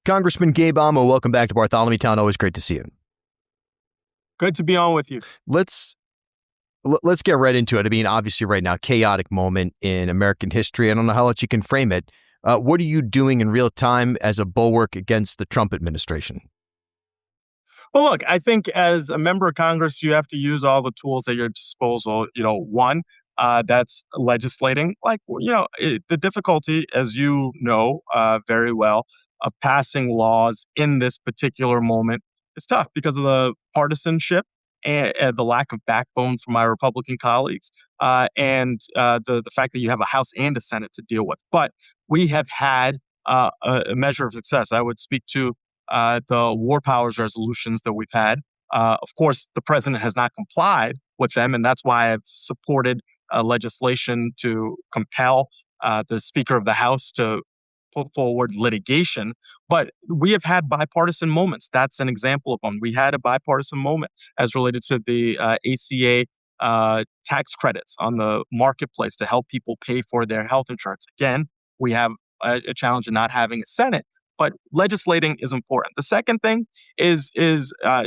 Congressman Gabe Amo, welcome back to Bartholomew Town. Always great to see you. Good to be on with you. Let's get right into it. I mean, obviously right now, chaotic moment in American history. I don't know how else you can frame it. What are you doing in real time as a bulwark against the Trump administration? Well, look, I think as a member of Congress, you have to use all the tools at your disposal. One, that's legislating. The difficulty, as you know very well, of passing laws in this particular moment is tough because of the partisanship and the lack of backbone from my Republican colleagues, and the fact that you have a House and a Senate to deal with. But we have had a measure of success. I would speak to the war powers resolutions that we've had. Of course, the president has not complied with them, and that's why I've supported legislation to compel the Speaker of the House to put forward litigation. But we have had bipartisan moments. That's an example of one. We had a bipartisan moment as related to the ACA tax credits on the marketplace to help people pay for their health insurance. Again, we have a challenge in not having a Senate. But legislating is important. The second thing is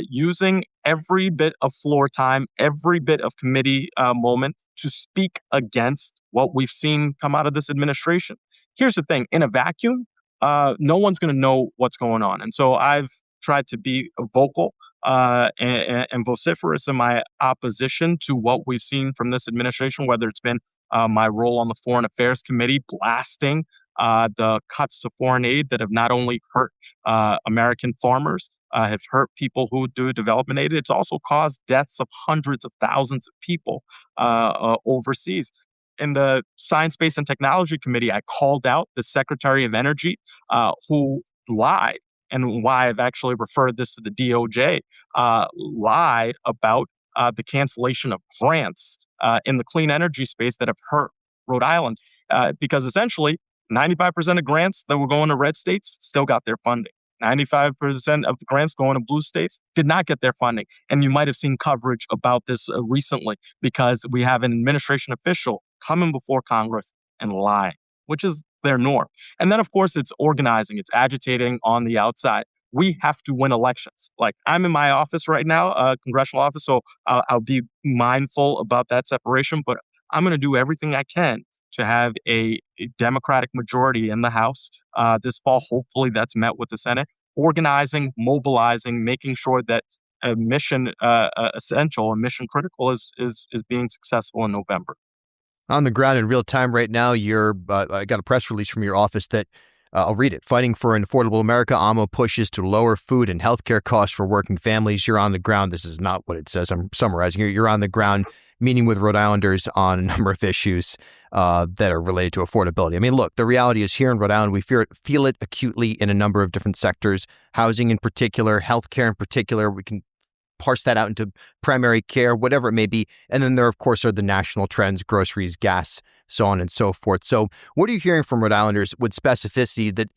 using every bit of floor time, every bit of committee moment to speak against what we've seen come out of this administration. Here's the thing. In a vacuum, no one's going to know what's going on. And so I've tried to be vocal and vociferous in my opposition to what we've seen from this administration, whether it's been my role on the Foreign Affairs Committee blasting the cuts to foreign aid that have not only hurt American farmers, have hurt people who do development aid. It's also caused deaths of hundreds of thousands of people overseas. In the Science, Space, and Technology Committee, I called out the Secretary of Energy who lied, and why I've actually referred this to the DOJ, lied about the cancellation of grants in the clean energy space that have hurt Rhode Island, because essentially 95% of grants that were going to red states still got their funding. 95% of the grants going to blue states did not get their funding. And you might have seen coverage about this recently because we have an administration official coming before Congress and lying, which is their norm. And then, of course, it's organizing, it's agitating on the outside. We have to win elections. Like, I'm in my office right now, congressional office, so I'll be mindful about that separation, but I'm going to do everything I can to have a Democratic majority in the House this fall. Hopefully that's met with the Senate. Organizing, mobilizing, making sure that a mission essential and mission critical is being successful in November. On the ground in real time right now, I got a press release from your office that I'll read it. Fighting for an affordable America, Amo pushes to lower food and healthcare costs for working families. You're on the ground. This is not what it says. I'm summarizing. You're on the ground meeting with Rhode Islanders on a number of issues that are related to affordability. I mean, look, the reality is here in Rhode Island, we feel it acutely in a number of different sectors, housing in particular, healthcare in particular. We can parse that out into primary care, whatever it may be. And then there, of course, are the national trends, groceries, gas, so on and so forth. So what are you hearing from Rhode Islanders with specificity that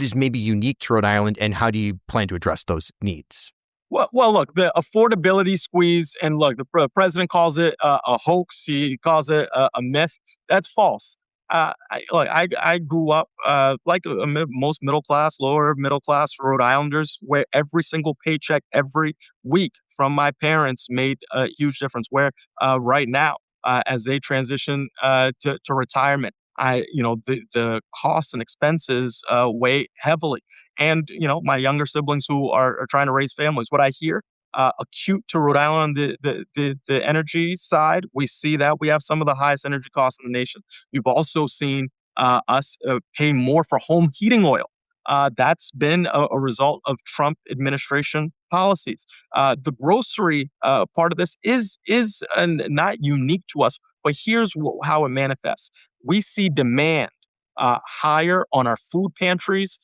is maybe unique to Rhode Island, and how do you plan to address those needs? Well, look, the affordability squeeze, and look, the president calls it a hoax. He calls it a myth. That's false. I grew up most middle class, lower middle class Rhode Islanders, where every single paycheck every week from my parents made a huge difference. Where right now, as they transition to retirement, the costs and expenses weigh heavily. And, my younger siblings who are trying to raise families, what I hear, acute to Rhode Island, the energy side, we see that we have some of the highest energy costs in the nation. You've also seen us pay more for home heating oil. That's been a result of Trump administration policies. The grocery part of this is not unique to us, but here's how it manifests. We see demand higher on our food pantries,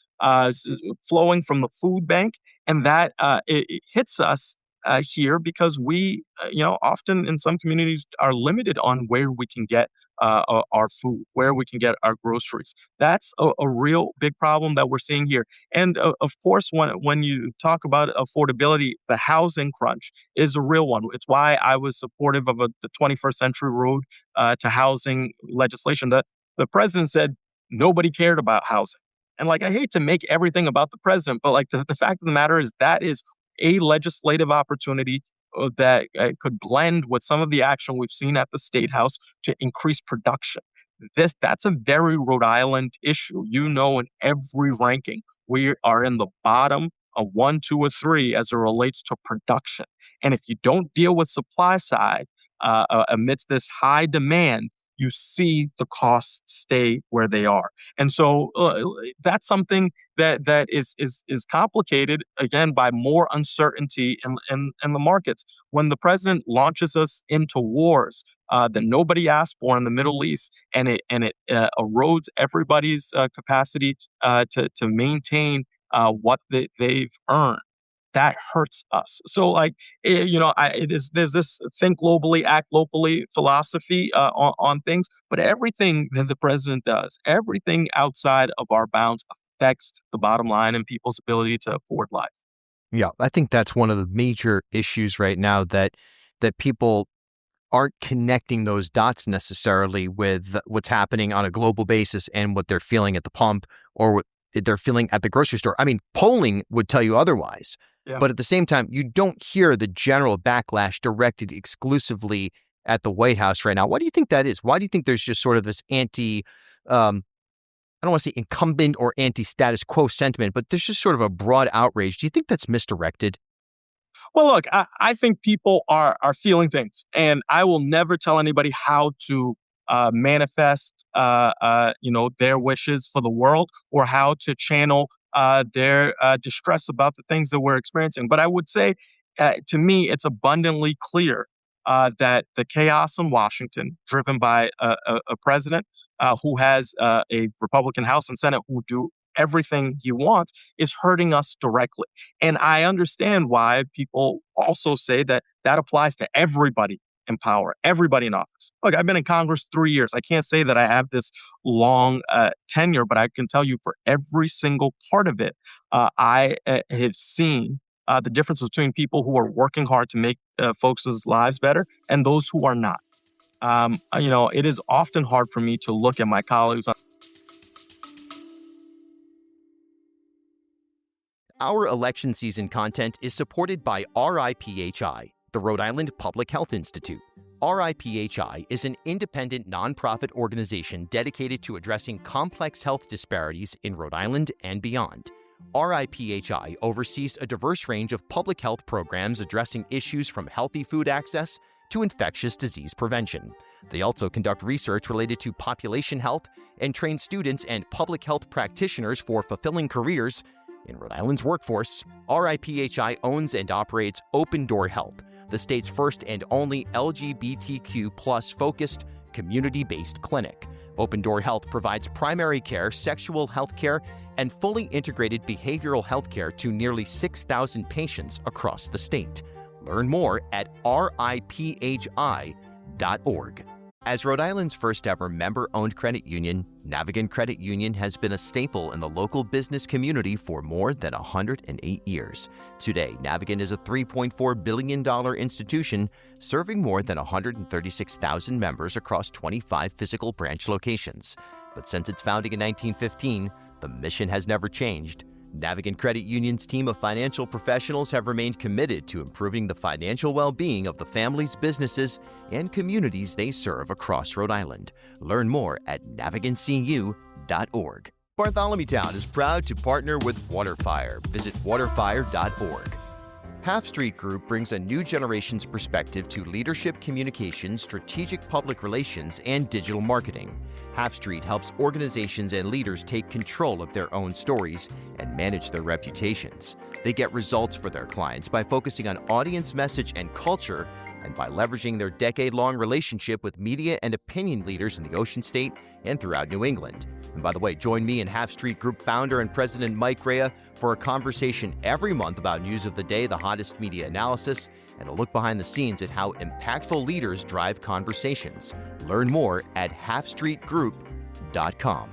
flowing from the food bank, and that it hits us here because we, often in some communities are limited on where we can get our food, where we can get our groceries. That's a real big problem that we're seeing here. And of course, when you talk about affordability, the housing crunch is a real one. It's why I was supportive of the 21st Century Road to housing legislation. The president said nobody cared about housing. And like, I hate to make everything about the president, but like the fact of the matter is that is a legislative opportunity that could blend with some of the action we've seen at the state house to increase production. That's a very Rhode Island issue. In every ranking, we are in the bottom of one, two, or three as it relates to production. And if you don't deal with supply side amidst this high demand, you see the costs stay where they are. And so that's something that is complicated again by more uncertainty in the markets. When the president launches us into wars that nobody asked for in the Middle East, and it erodes everybody's capacity to maintain they've earned. That hurts us. So, like, there's this think globally, act locally philosophy on things, but everything that the president does, everything outside of our bounds affects the bottom line and people's ability to afford life. Yeah, I think that's one of the major issues right now that people aren't connecting those dots necessarily with what's happening on a global basis and what they're feeling at the pump or what they're feeling at the grocery store. I mean, polling would tell you otherwise. Yeah. But at the same time, you don't hear the general backlash directed exclusively at the White House right now. Why do you think that is? Why do you think there's just sort of this I don't want to say incumbent or anti-status quo sentiment, but there's just sort of a broad outrage. Do you think that's misdirected? Well, look, I think people are feeling things, and I will never tell anybody how to manifest, their wishes for the world or how to channel their distress about the things that we're experiencing. But I would say, to me, it's abundantly clear that the chaos in Washington, driven by a president who has a Republican House and Senate who do everything he wants, is hurting us directly. And I understand why people also say that that applies to everybody in power, everybody in office. Look, I've been in Congress 3 years. I can't say that I have this long tenure, but I can tell you for every single part of it, I have seen the difference between people who are working hard to make folks' lives better and those who are not. It is often hard for me to look at my colleagues. Our election season content is supported by RIPHI, the Rhode Island Public Health Institute. RIPHI is an independent nonprofit organization dedicated to addressing complex health disparities in Rhode Island and beyond. RIPHI oversees a diverse range of public health programs addressing issues from healthy food access to infectious disease prevention. They also conduct research related to population health and train students and public health practitioners for fulfilling careers in Rhode Island's workforce. RIPHI owns and operates Open Door Health, the state's first and only LGBTQ+ focused, community-based clinic. Open Door Health provides primary care, sexual health care, and fully integrated behavioral health care to nearly 6,000 patients across the state. Learn more at riphi.org. As Rhode Island's first ever member-owned credit union, Navigant Credit Union has been a staple in the local business community for more than 108 years. Today, Navigant is a $3.4 billion institution serving more than 136,000 members across 25 physical branch locations. But since its founding in 1915, the mission has never changed. Navigant Credit Union's team of financial professionals have remained committed to improving the financial well-being of the families, businesses, and communities they serve across Rhode Island. Learn more at navigantcu.org. Bartholomew Town is proud to partner with Waterfire. Visit waterfire.org. Half Street Group brings a new generation's perspective to leadership communications, strategic public relations, and digital marketing. Half Street helps organizations and leaders take control of their own stories and manage their reputations. They get results for their clients by focusing on audience message and culture, and by leveraging their decade-long relationship with media and opinion leaders in the Ocean State and throughout New England. And by the way, join me and Half Street Group founder and president Mike Rea for a conversation every month about news of the day, the hottest media analysis, and a look behind the scenes at how impactful leaders drive conversations. Learn more at halfstreetgroup.com.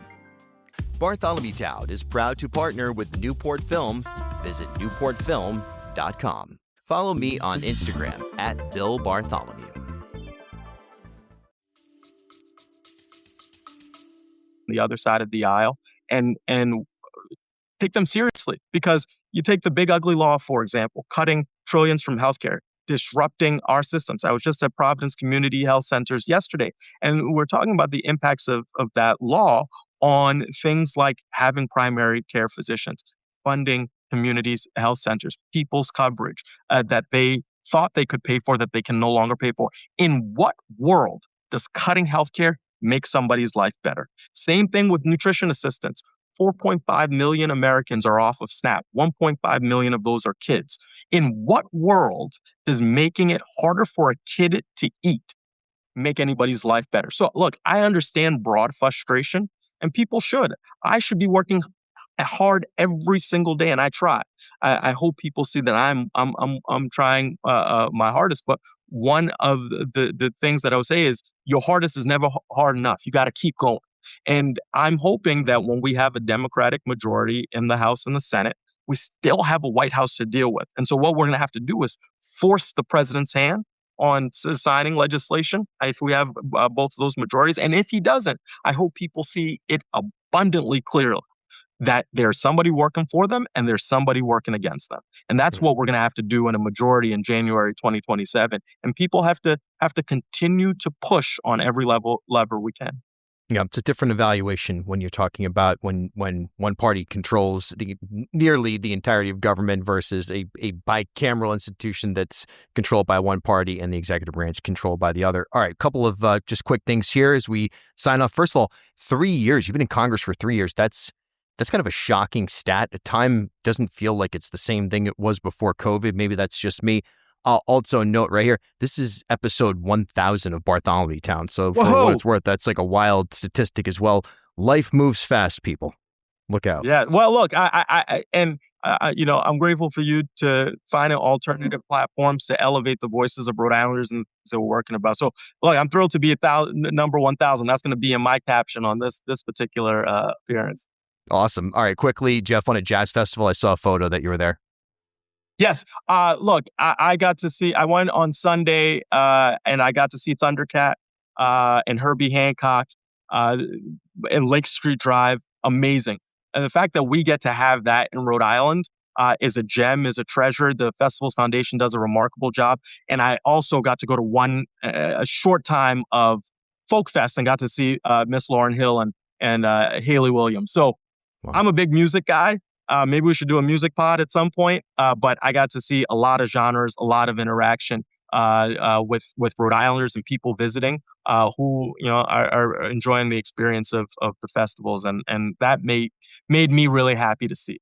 Bartholomew Town is proud to partner with Newport Film. Visit newportfilm.com. Follow me on Instagram at Bill Bartholomew. The other side of the aisle, and take them seriously, because you take the big ugly law, for example, cutting trillions from healthcare, disrupting our systems. I was just at Providence Community Health Centers yesterday, and we're talking about the impacts of that law on things like having primary care physicians, funding communities, health centers, people's coverage that they thought they could pay for that they can no longer pay for. In what world does cutting healthcare make somebody's life better? Same thing with nutrition assistance. 4.5 million Americans are off of SNAP. 1.5 million of those are kids. In what world does making it harder for a kid to eat make anybody's life better? So look, I understand broad frustration, and people should. I should be working hard every single day, and I try. I hope people see that I'm trying my hardest. But one of the things that I would say is your hardest is never hard enough. You got to keep going. And I'm hoping that when we have a Democratic majority in the House and the Senate, we still have a White House to deal with. And so what we're going to have to do is force the president's hand on signing legislation if we have both of those majorities. And if he doesn't, I hope people see it abundantly clearly that there's somebody working for them and there's somebody working against them. And that's what we're going to have to do in a majority in January 2027. And people have to continue to push on every lever we can. Yeah, it's a different evaluation when you're talking about when one party controls nearly the entirety of government versus a bicameral institution that's controlled by one party and the executive branch controlled by the other. All right, a couple of just quick things here as we sign off. First of all, 3 years. You've been in Congress for 3 years. That's kind of a shocking stat. The time doesn't feel like it's the same thing it was before COVID. Maybe that's just me. I'll also note right here, this is episode 1000 of Bartholomew Town. So for what it's worth, that's like a wild statistic as well. Life moves fast, people. Look out. Yeah. Well, look, I'm grateful for you to find alternative platforms to elevate the voices of Rhode Islanders and that we're working about. So, look, I'm thrilled to be number 1000. That's going to be in my caption on this particular appearance. Awesome. All right, quickly, Jeff, on a jazz festival, I saw a photo that you were there. Yes. Look, I got to see, I went on Sunday and I got to see Thundercat and Herbie Hancock in Lake Street Drive. Amazing. And the fact that we get to have that in Rhode Island is a gem, is a treasure. The Festivals Foundation does a remarkable job. And I also got to go to a short time of Folk Fest and got to see Miss Lauryn Hill and Haley Williams. So wow. I'm a big music guy. Maybe we should do a music pod at some point. But I got to see a lot of genres, a lot of interaction with Rhode Islanders and people visiting who are enjoying the experience of the festivals, and that made me really happy to see.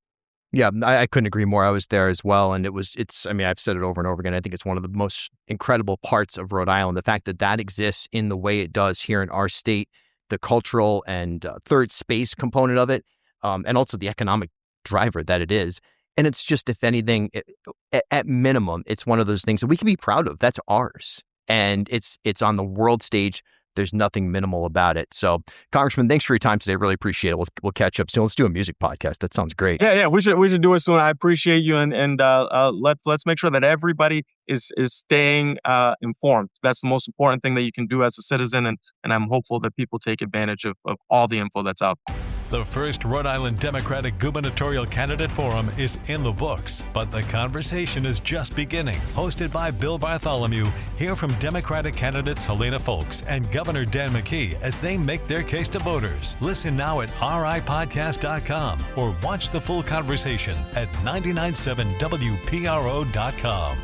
Yeah, I couldn't agree more. I was there as well, and I've said it over and over again. I think it's one of the most incredible parts of Rhode Island. The fact that exists in the way it does here in our state, the cultural and third space component of it, and also the economic driver that it is. And it's just, if anything, at minimum, it's one of those things that we can be proud of. That's ours. And it's on the world stage. There's nothing minimal about it. So, Congressman, thanks for your time today. Really appreciate it. We'll catch up soon. Let's do a music podcast. That sounds great. Yeah. We should do it soon. I appreciate you, and let's make sure that everybody is staying informed. That's the most important thing that you can do as a citizen, and I'm hopeful that people take advantage of all the info that's out there. The first Rhode Island Democratic Gubernatorial Candidate Forum is in the books, but the conversation is just beginning. Hosted by Bill Bartholomew, hear from Democratic candidates Helena Folks and Governor Dan McKee as they make their case to voters. Listen now at ripodcast.com or watch the full conversation at 997wpro.com.